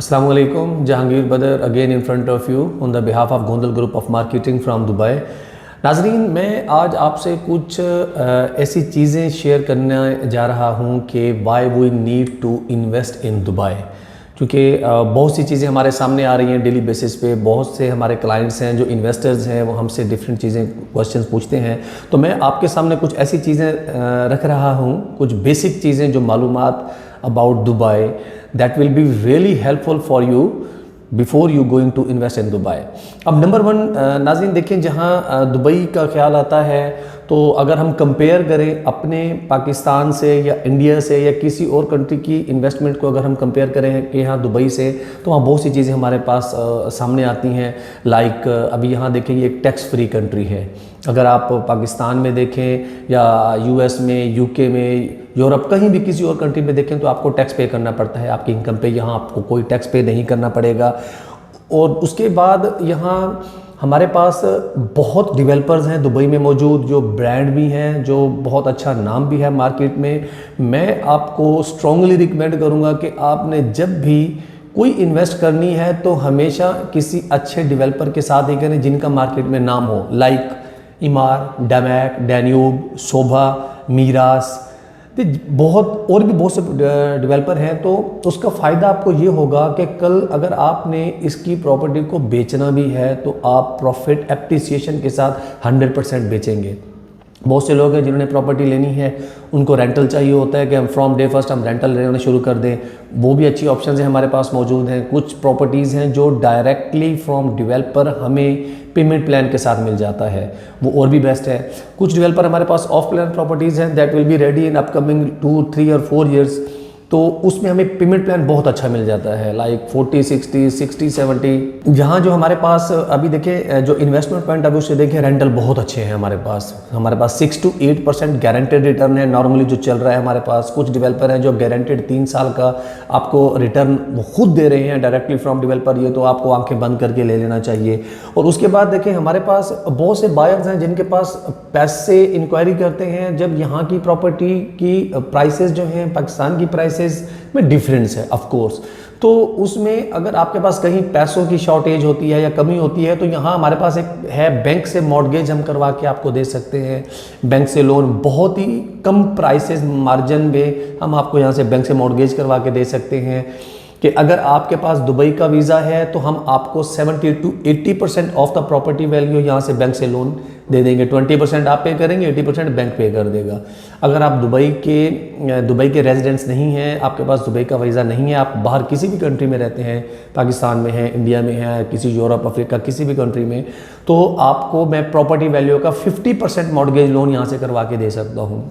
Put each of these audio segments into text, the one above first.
Assalamu alaikum, Jahangir Badr again in front of you on the behalf of Gondal Group of Marketing from Dubai। नाजरीन, मैं आज आपसे कुछ ऐसी चीज़ें शेयर करने जा रहा हूँ कि why we need to invest in Dubai, क्योंकि बहुत सी चीज़ें हमारे सामने आ रही हैं डेली बेसिस पे। बहुत से हमारे क्लाइंट्स हैं जो इन्वेस्टर्स हैं, वो हमसे डिफरेंट चीज़ें क्वेश्चंस पूछते हैं। तो मैं आपके सामने कुछ ऐसी चीज़ें रख रहा हूँ, कुछ बेसिक चीज़ें जो मालूमात about Dubai that will be really helpful for you before you going to invest in Dubai. अब नंबर वन नाज़रीन देखें, जहाँ दुबई का ख्याल आता है तो अगर हम कंपेयर करें अपने पाकिस्तान से या इंडिया से या किसी और कंट्री की इन्वेस्टमेंट को अगर हम कंपेयर करें कि यहाँ दुबई से, तो वहाँ बहुत सी चीज़ें हमारे पास सामने आती हैं। लाइक अभी यहाँ देखें, ये एक टैक्स फ्री कंट्री है। अगर आप पाकिस्तान में देखें या यूएस में, यूके में, यूरोप, कहीं भी किसी और कंट्री में देखें तो आपको टैक्स पे करना पड़ता है आपकी इनकम पे। यहाँ आपको कोई टैक्स पे नहीं करना पड़ेगा। और उसके बाद यहाँ हमारे पास बहुत डेवलपर्स हैं दुबई में मौजूद, जो ब्रांड भी हैं, जो बहुत अच्छा नाम भी है मार्केट में। मैं आपको स्ट्रांगली रिकमेंड करूँगा कि आपने जब भी कोई इन्वेस्ट करनी है तो हमेशा किसी अच्छे डेवलपर के साथ ही करें जिनका मार्केट में नाम हो। लाइक इमार, डैमैक, डैन्यूब, शोभा, मीरास, तो बहुत और भी बहुत से डेवलपर हैं। तो उसका फ़ायदा आपको ये होगा कि कल अगर आपने इसकी प्रॉपर्टी को बेचना भी है तो आप प्रॉफिट एप्रिसिएशन के साथ 100% बेचेंगे। बहुत से लोग हैं जिन्होंने प्रॉपर्टी लेनी है, उनको रेंटल चाहिए होता है कि हम फ्रॉम डे फर्स्ट हम रेंटल लेना शुरू कर दें। वो भी अच्छी ऑप्शंस हैं हमारे पास मौजूद हैं। कुछ प्रॉपर्टीज़ हैं जो डायरेक्टली फ्रॉम डेवलपर हमें पेमेंट प्लान के साथ मिल जाता है, वो और भी बेस्ट है। कुछ डेवलपर हमारे पास ऑफ प्लान प्रॉपर्टीज़ हैं that will be ready in upcoming 2, 3 और 4 ईयर्स। तो उसमें हमें पेमेंट प्लान बहुत अच्छा मिल जाता है, लाइक 40, 60, 60, 70। यहाँ जो हमारे पास अभी देखें, जो इन्वेस्टमेंट पॉइंट अभी उससे देखें, रेंटल बहुत अच्छे हैं हमारे पास 6 to 8% गारंटेड रिटर्न है नॉर्मली जो चल रहा है हमारे पास। कुछ डेवलपर हैं जो गारंटेड 3 साल का आपको रिटर्न वो खुद दे रहे हैं डायरेक्टली फ्रॉम डेवलपर। ये तो आपको आंखें बंद करके ले लेना चाहिए। और उसके बाद देखें, हमारे पास बहुत से बायर्स हैं जिनके पास पैसे इंक्वायरी करते हैं जब यहाँ की प्रॉपर्टी की प्राइसेस जो हैं पाकिस्तान की प्राइसेस में डिफरेंस है ऑफ कोर्स। तो उसमें अगर आपके पास कहीं पैसों की शॉर्टेज होती है या कमी होती है तो यहाँ हमारे पास एक है, बैंक से मॉर्गेज हम करवा के आपको दे सकते हैं। बैंक से लोन बहुत ही कम प्राइसेस मार्जिन में हम आपको यहाँ से बैंक से मॉर्गेज करवा के दे सकते हैं। कि अगर आपके पास दुबई का वीज़ा है तो हम आपको 70 to 80% of the property value यहाँ से बैंक से लोन दे देंगे। 20% आप पे करेंगे, 80% बैंक पे कर देगा। अगर आप दुबई के रेजिडेंट्स नहीं हैं, आपके पास दुबई का वीज़ा नहीं है, आप बाहर किसी भी कंट्री में रहते हैं, पाकिस्तान में हैं, इंडिया में हैं, किसी यूरोप, अफ्रीका, किसी भी कंट्री में, तो आपको मैं प्रॉपर्टी वैल्यू का 50% मॉर्गेज लोन यहाँ से करवा के दे सकता हूँ।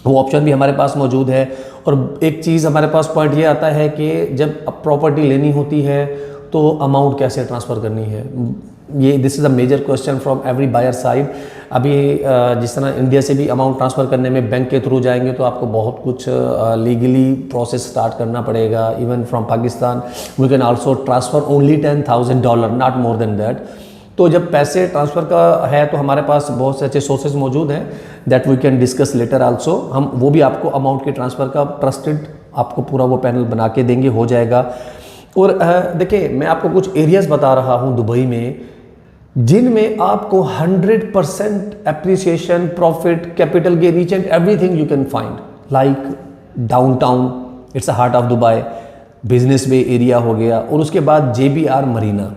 वो ऑप्शन भी हमारे पास मौजूद है। और एक चीज़ हमारे पास पॉइंट ये आता है कि जब प्रॉपर्टी लेनी होती है तो अमाउंट कैसे ट्रांसफ़र करनी है, ये this is a major question from every buyer side. अभी जिस तरह इंडिया से भी अमाउंट ट्रांसफ़र करने में बैंक के थ्रू जाएंगे तो आपको बहुत कुछ लीगली प्रोसेस स्टार्ट करना पड़ेगा। Even from Pakistan we can also transfer only $10,000, not more than that. तो जब पैसे ट्रांसफ़र का है तो हमारे पास बहुत से अच्छे सोर्सेज मौजूद हैं that we can discuss later also. हम वो भी आपको अमाउंट के ट्रांसफ़र का ट्रस्टेड आपको पूरा वो पैनल बना के देंगे, हो जाएगा। और देखिए, मैं आपको कुछ एरियाज़ बता रहा हूँ दुबई में जिनमें आपको 100% appreciation, profit, capital gain, each and everything you can find. Like downtown, it's a heart of Dubai, business way area हो गया। और उसके बाद JBR मरीना,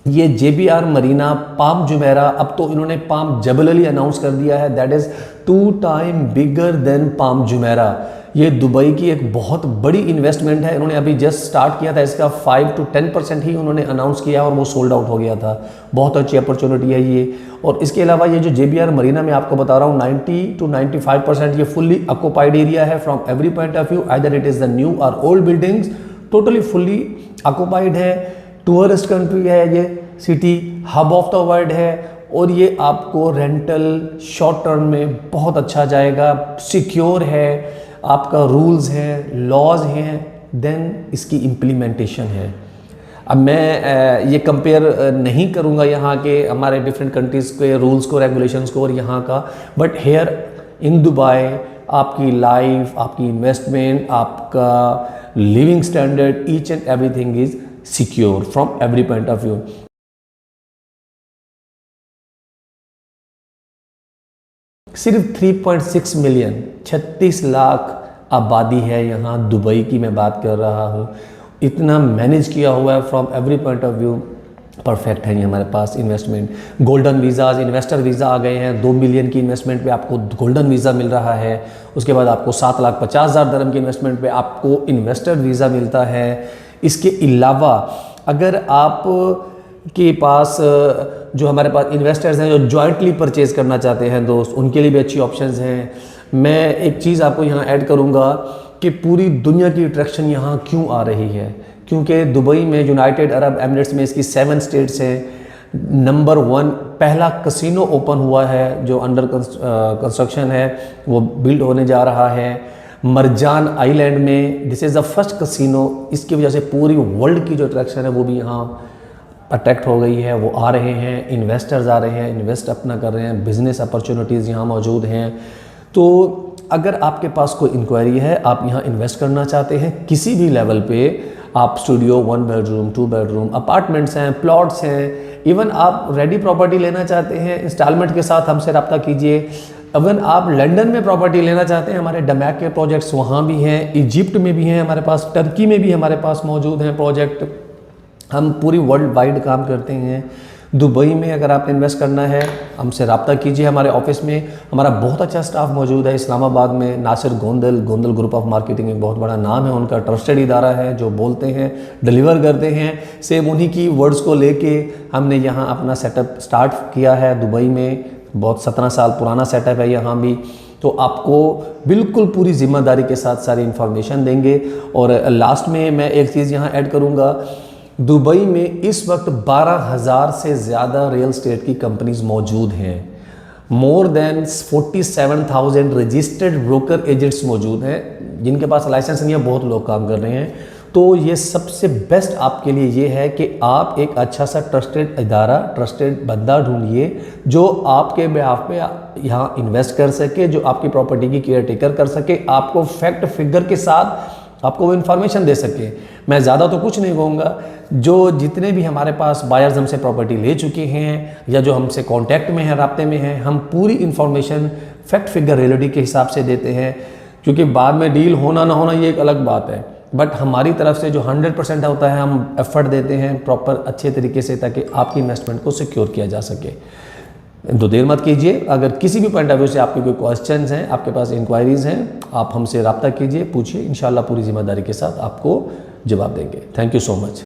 ये JBR मरीना, पाम जुमेरा, अब तो इन्होंने पाम जबल अली अनाउंस कर दिया है, that is 2 time bigger than palm Jumeirah. ये दुबई की एक बहुत बड़ी इन्वेस्टमेंट है। इन्होंने अभी जस्ट स्टार्ट किया था, इसका 5 to 10% ही उन्होंने अनाउंस किया और वो सोल्ड आउट हो गया था। बहुत अच्छी अपॉर्चुनिटी है ये। और इसके अलावा ये जो JBR मरीना मैं आपको बता रहा हूँ, 90 to 95% ये फुल्ली ऑक्यूपाइड एरिया है from every point of view. Either it is the new और old buildings, totally fully occupied है। टूरिस्ट कंट्री है ये, city hub of the world है। और ये आपको रेंटल शॉर्ट टर्म में बहुत अच्छा जाएगा, सिक्योर है, आपका रूल्स हैं, लॉज हैं, देन इसकी इम्प्लीमेंटेशन है। अब मैं ये कंपेयर नहीं करूँगा यहाँ के हमारे डिफरेंट कंट्रीज़ के रूल्स को, रेगुलेशंस को और यहाँ का, बट हेयर इन दुबई आपकी लाइफ, आपकी इन्वेस्टमेंट, आपका living standard, each and everything is secure from every point of view. सिर्फ 3.6 मिलियन 36 लाख आबादी है यहाँ दुबई की, मैं बात कर रहा हूँ। इतना मैनेज किया हुआ है from every point of view, perfect है ये हमारे पास investment. Golden visas, investor visa आ गए हैं। 2 मिलियन की इन्वेस्टमेंट पे आपको गोल्डन वीज़ा मिल रहा है। उसके बाद आपको 7,50,000 दरम की इन्वेस्टमेंट पे आपको इन्वेस्टर वीज़ा मिलता है। इसके अलावा अगर आप के पास जो हमारे पास इन्वेस्टर्स हैं जो जॉइंटली परचेज़ करना चाहते हैं दोस्त, उनके लिए भी अच्छी ऑप्शंस हैं। मैं एक चीज़ आपको यहाँ ऐड करूँगा कि पूरी दुनिया की अट्रैक्शन यहाँ क्यों आ रही है, क्योंकि दुबई में, यूनाइटेड अरब एमिरेट्स में इसकी 7 स्टेट्स हैं। नंबर 1 पहला कसिनो ओपन हुआ है जो अंडर कंस्ट्रक्शन है, वो बिल्ड होने जा रहा है मरजान आइलैंड में। This is the first casino. इसकी वजह से पूरी वर्ल्ड की जो अट्रैक्शन है वो भी यहाँ अट्रैक्ट हो गई है। वो आ रहे हैं, इन्वेस्टर्स आ रहे हैं, इन्वेस्ट अपना कर रहे हैं, बिज़नेस अपॉर्चुनिटीज़ यहाँ मौजूद हैं। तो अगर आपके पास कोई इंक्वायरी है, आप यहाँ इन्वेस्ट करना चाहते हैं किसी भी लेवल पे, आप स्टूडियो 1 बेडरूम 2 बेडरूम अपार्टमेंट्स हैं, प्लॉट्स हैं, इवन आप रेडी प्रॉपर्टी लेना चाहते हैं इंस्टॉलमेंट के साथ, हमसे रब्ता कीजिए। इवन आप लंदन में प्रॉपर्टी लेना चाहते हैं, हमारे डमैक के प्रोजेक्ट्स वहाँ भी हैं, इजिप्ट में भी हैं हमारे पास, टर्की में भी हमारे पास मौजूद हैं प्रोजेक्ट। हम पूरी वर्ल्ड वाइड काम करते हैं। दुबई में अगर आप इन्वेस्ट करना है, हमसे रब्ता कीजिए। हमारे ऑफिस में हमारा बहुत अच्छा स्टाफ मौजूद है इस्लामाबाद में। Nasir Gondal group of marketing एक बहुत बड़ा नाम है, उनका ट्रस्टेड इदारा है, जो बोलते हैं डिलीवर करते हैं। सेम उन्हीं की वर्ड्स को लेके हमने यहाँ अपना सेटअप स्टार्ट किया है दुबई में। बहुत 17 साल पुराना सेटअप है यहाँ भी। तो आपको बिल्कुल पूरी जिम्मेदारी के साथ सारी इन्फॉर्मेशन देंगे। और लास्ट में मैं एक चीज़ यहाँ ऐड करूँगा, दुबई में इस वक्त 12,000 से ज़्यादा रियल स्टेट की कंपनीज मौजूद हैं। More than 47,000 registered broker agents मौजूद हैं, जिनके पास लाइसेंस नहीं है, बहुत लोग काम कर रहे हैं। तो ये सबसे बेस्ट आपके लिए ये है कि आप एक अच्छा सा ट्रस्टेड इदारा, ट्रस्टेड बंदा ढूंढिए जो आपके बिहाफ पे यहाँ इन्वेस्ट कर सके, जो आपकी प्रॉपर्टी की केयर टेकर कर सके, आपको फैक्ट फिगर के साथ आपको वो इन्फॉर्मेशन दे सके। मैं ज़्यादा तो कुछ नहीं कहूँगा। जो जितने भी हमारे पास बायर्स हमसे प्रॉपर्टी ले चुके हैं या जो हमसे कांटेक्ट में हैं, राब्ते में हैं, हम पूरी इन्फॉर्मेशन फैक्ट फिगर रियलिटी के हिसाब से देते हैं। क्योंकि बाद में डील होना ना होना ये एक अलग बात है, बट हमारी तरफ से जो 100% होता है हम एफर्ट देते हैं प्रॉपर अच्छे तरीके से, ताकि आपकी इन्वेस्टमेंट को सिक्योर किया जा सके। तो देर मत कीजिए। अगर किसी भी पॉइंट ऑफ व्यू से आपके कोई क्वेश्चंस हैं, आपके पास इंक्वायरीज़ हैं, आप हमसे रब्ता कीजिए, पूछिए। इंशाल्लाह पूरी जिम्मेदारी के साथ आपको जवाब देंगे। Thank you so much.